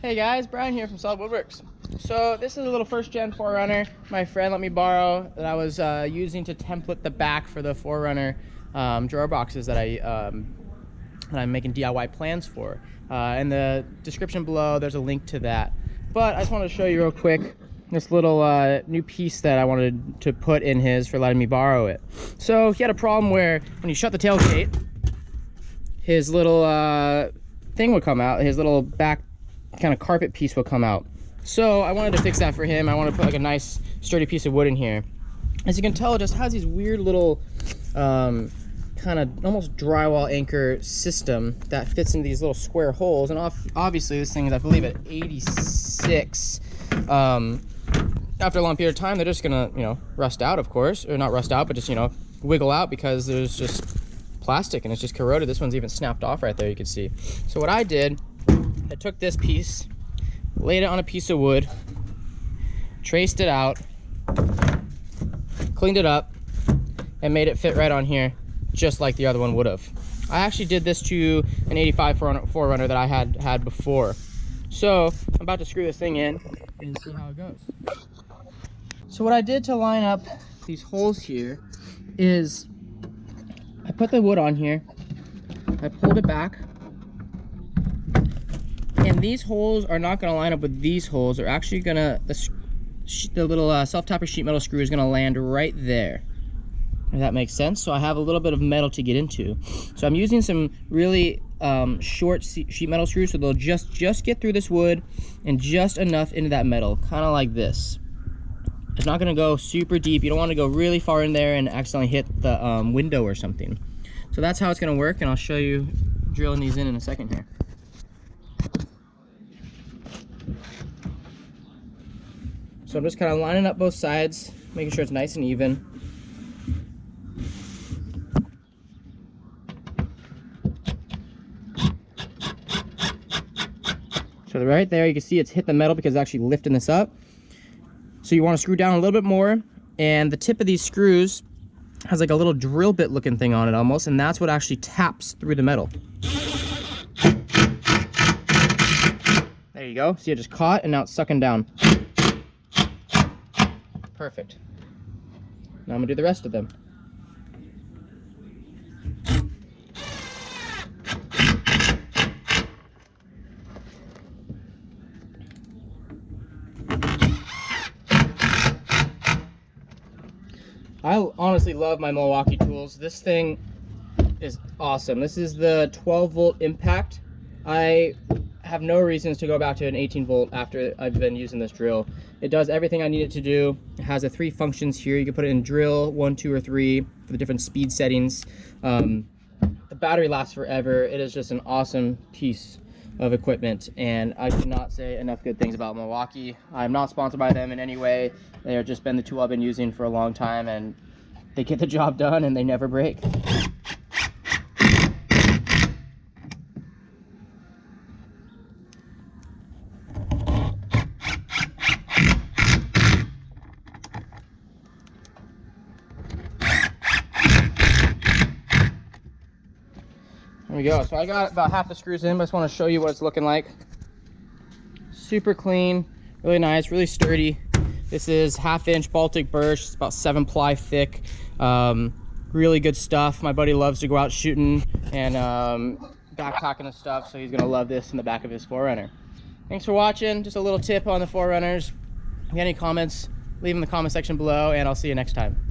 Hey guys, Brian here from Solid Woodworks. So this is a little first gen 4Runner my friend let me borrow that I was using to template the back for the 4Runner drawer boxes that I'm making DIY plans for. In the description below there's a link to that. But I just wanted to show you real quick this little new piece that I wanted to put in his for letting me borrow it. So he had a problem where when you shut the tailgate, his little thing would come out, his little back kind of carpet piece will come out. So I wanted to fix that for him. I wanted to put like a nice sturdy piece of wood in here. As you can tell, it just has these weird little kind of almost drywall anchor system that fits into these little square holes. And obviously this thing is, I believe, at 86. After a long period of time, they're just gonna, rust out, of course, or not rust out, but just, wiggle out because there's just plastic and it's just corroded. This one's even snapped off right there, you can see. So what I did, I took this piece, laid it on a piece of wood, traced it out, cleaned it up, and made it fit right on here, just like the other one would have. I actually did this to an 85 4Runner that I had before. So I'm about to screw this thing in and see how it goes. So what I did to line up these holes here is I put the wood on here, I pulled it back, and these holes are not going to line up with these holes. They're actually going to, the little self-tapper sheet metal screw is going to land right there, if that makes sense. So I have a little bit of metal to get into. So I'm using some really short sheet metal screws, so they'll just get through this wood and just enough into that metal, kind of like this. It's not going to go super deep. You don't want to go really far in there and accidentally hit the window or something. So that's how it's going to work, and I'll show you drilling these in a second here. So I'm just kind of lining up both sides, making sure it's nice and even. So right there, you can see it's hit the metal because it's actually lifting this up. So you want to screw down a little bit more, and the tip of these screws has like a little drill bit looking thing on it almost, and that's what actually taps through the metal. There you go. See, it just caught and now it's sucking down. Perfect. Now I'm gonna do the rest of them. I honestly love my Milwaukee tools. This thing is awesome. This is the 12-volt impact. I have no reasons to go back to an 18-volt after I've been using this drill. It does everything I need it to do. It has the 3 functions here. You can put it in drill 1, 2, or 3 for the different speed settings. The battery lasts forever. It is just an awesome piece of equipment, and I cannot say enough good things about Milwaukee. I'm not sponsored by them in any way. They have just been the tool I've been using for a long time, and they get the job done and they never break. There we go. So I got about half the screws in, but I just want to show you what it's looking like. Super clean, really nice, really sturdy. This is 1/2-inch Baltic birch. It's about 7 ply thick. Really good stuff. My buddy loves to go out shooting and backpacking and stuff, so he's gonna love this in the back of his 4Runner. Thanks for watching. Just a little tip on the 4Runners. If you have any comments, leave them in the comment section below, and I'll see you next time.